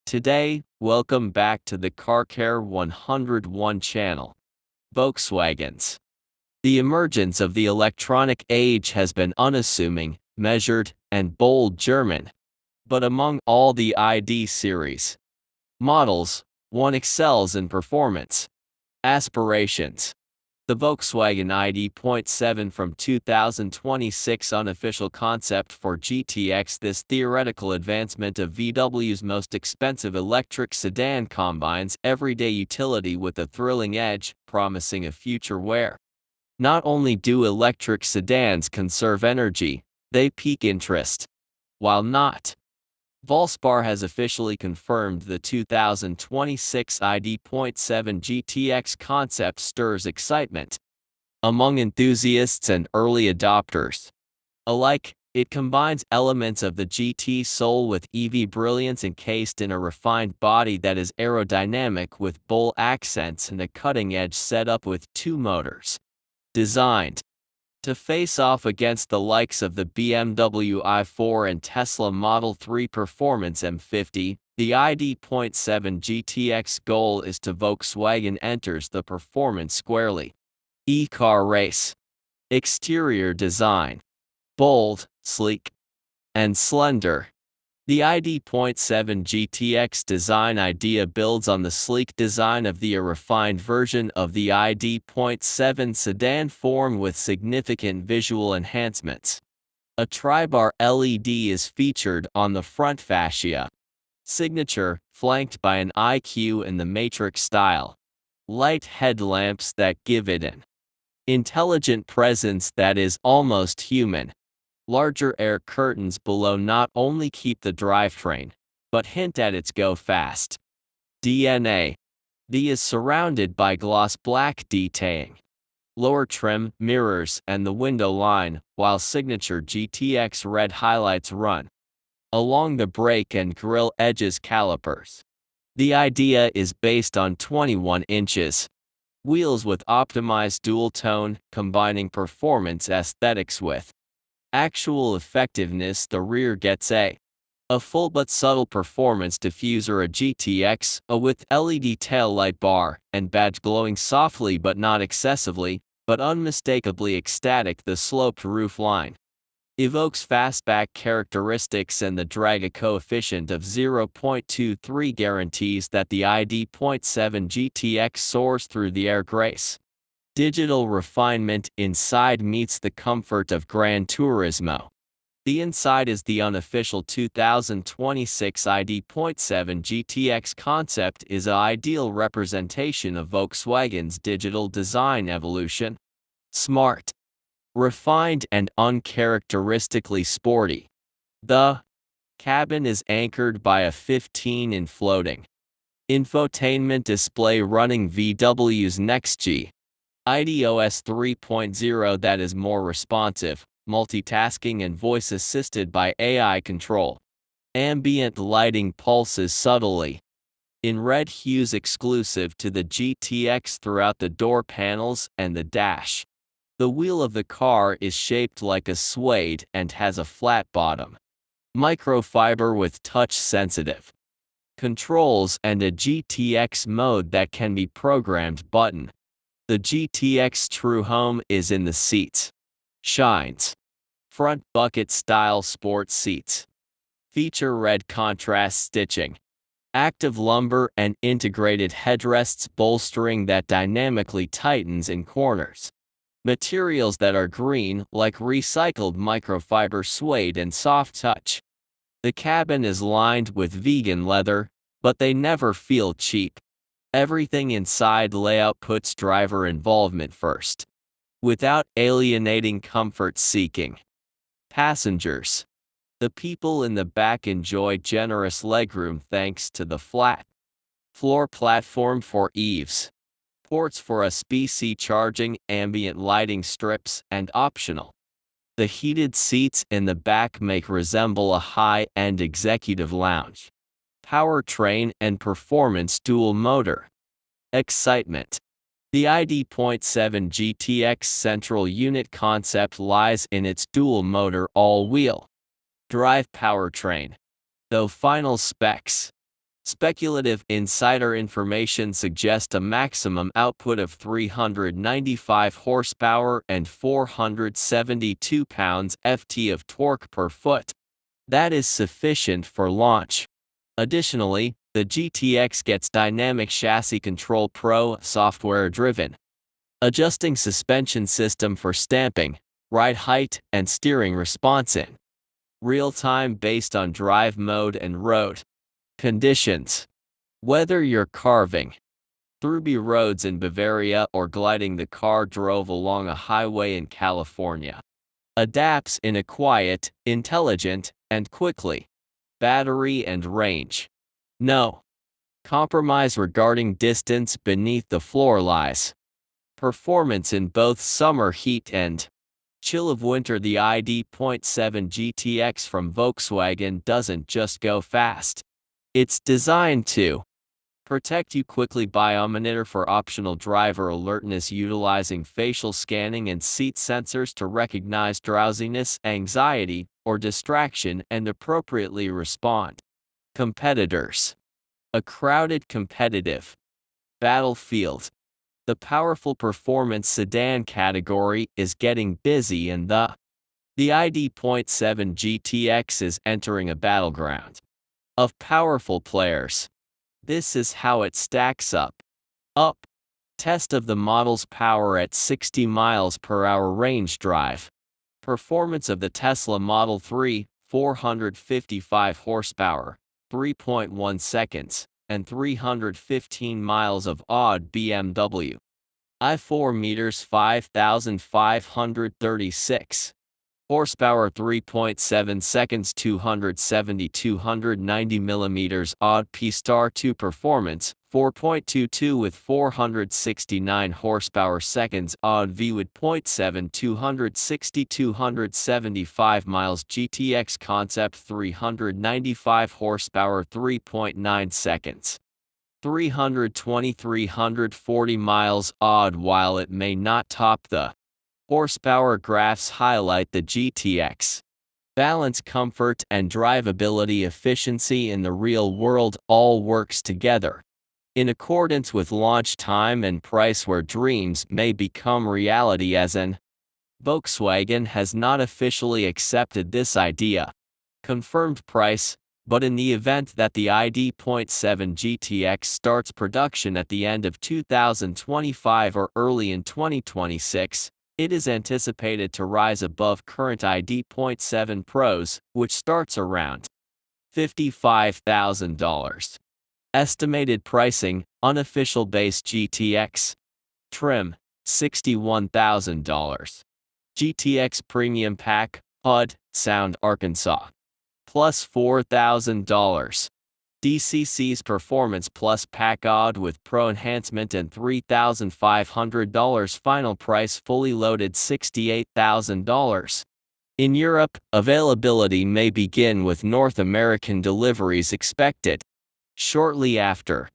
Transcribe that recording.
Today, welcome back to the Car Care 101 channel. Volkswagens. The emergence of the electronic age has been unassuming, measured, and bold German. But among all the ID series models, one excels in performance. Aspirations. The Volkswagen ID.7 from 2026 unofficial concept for GTX. This theoretical advancement of VW's most expensive electric sedan combines everyday utility with a thrilling edge, promising a future where not only do electric sedans conserve energy, they pique interest. While not. Volkswagen has officially confirmed the 2026 ID.7 GTX concept stirs excitement among enthusiasts and early adopters alike. It combines elements of the GT soul with EV brilliance encased in a refined body that is aerodynamic with bold accents and a cutting-edge setup with two motors designed to face off against the likes of the BMW i4 and Tesla Model 3 Performance M50, the ID.7 GTX goal is to Volkswagen enters the performance squarely. E-car race. Exterior design. Bold, sleek, and slender. The ID.7 GTX design idea builds on the sleek design of the refined version of the ID.7 sedan form with significant visual enhancements. A tri-bar LED is featured on the front fascia. Signature, flanked by an IQ in the matrix style. Light headlamps that give it an intelligent presence that is almost human. Larger air curtains below not only keep the drivetrain, but hint at its go fast DNA. The is surrounded by gloss black detailing, lower trim, mirrors, and the window line, while signature GTX red highlights run along the brake and grille edges calipers. The idea is based on 21 inches wheels with optimized dual tone, combining performance aesthetics with actual effectiveness. The rear gets a full but subtle performance diffuser, a GTX, with LED tail light bar, and badge glowing softly but not excessively, but unmistakably ecstatic. The sloped roof line evokes fastback characteristics, and the drag coefficient of 0.23 guarantees that the ID.7 GTX soars through the air grace. Digital refinement inside meets the comfort of Gran Turismo. The inside is the unofficial 2026 ID.7 GTX concept is an ideal representation of Volkswagen's digital design evolution. Smart, refined, and uncharacteristically sporty. The cabin is anchored by a 15-in floating infotainment display running VW's next-gen iOS 3.0 that is more responsive, multitasking, and voice-assisted by AI control. Ambient lighting pulses subtly in red hues exclusive to the GTX throughout the door panels and the dash. The wheel of the car is shaped like a suede and has a flat bottom. Microfiber with touch-sensitive controls and a GTX mode that can be programmed button. The GTX true home is in the seats. Shines. Front bucket-style sports seats. Feature red contrast stitching. Active lumber and integrated headrests bolstering that dynamically tightens in corners. Materials that are green, like recycled microfiber suede and soft touch. The cabin is lined with vegan leather, but they never feel cheap. Everything inside layout puts driver involvement first, without alienating comfort-seeking passengers. The people in the back enjoy generous legroom thanks to the flat floor platform for eaves, ports for USB-C charging, ambient lighting strips, and optional. The heated seats in the back make resemble a high-end executive lounge. Powertrain and performance dual motor. Excitement. The ID.7 GTX central unit concept lies in its dual motor all-wheel drive powertrain. Though final specs Speculative insider information suggests a maximum output of 395 horsepower and 472 pounds-ft of torque per foot. That is sufficient for launch. Additionally, the GTX gets Dynamic Chassis Control Pro software-driven, adjusting suspension system for stamping, ride height, and steering response in real time based on drive mode and road conditions. Whether you're carving through B roads in Bavaria or gliding the car drove along a highway in California, adapts in a quiet, intelligent, and quickly. Battery and range. No compromise regarding distance beneath the floor lies. Performance in both summer heat and chill of winter. The ID.7 GTX from Volkswagen doesn't just go fast. It's designed to protect you quickly. Biomonitor for optional driver alertness, utilizing facial scanning and seat sensors to recognize drowsiness, anxiety, or distraction and appropriately respond. Competitors. A crowded competitive battlefield. The powerful performance sedan category is getting busy and the ID.7 GTX is entering a battleground of powerful players. This is how it stacks up. Test of the model's power at 60 miles per hour range drive. Performance of the Tesla Model 3, 455 horsepower, 3.1 seconds, and 315 miles of odd BMW i4 meters 5,536 horsepower, 3.7 seconds, 290 millimeters odd P-Star 2 performance 4.22 with 469 horsepower, seconds odd V with 0.7 275 miles GTX concept 395 horsepower, 3.9 seconds 340 miles odd. While it may not top the horsepower graphs, highlight the GTX balance, comfort, and drivability. Efficiency in the real world all works together in accordance with launch time and price, where dreams may become reality. As an Volkswagen has not officially accepted this idea confirmed price, but in the event that the ID.7 GTX starts production at the end of 2025 or early in 2026, it is anticipated to rise above current ID.7 Pros, which starts around $55,000. Estimated pricing, unofficial base GTX trim, $61,000. GTX Premium Pack, HUD, Sound, Arkansas, plus $4,000. DCC's Performance Plus Pack Odd with Pro Enhancement and $3,500. Final price fully loaded $68,000. In Europe, availability may begin with North American deliveries expected shortly after.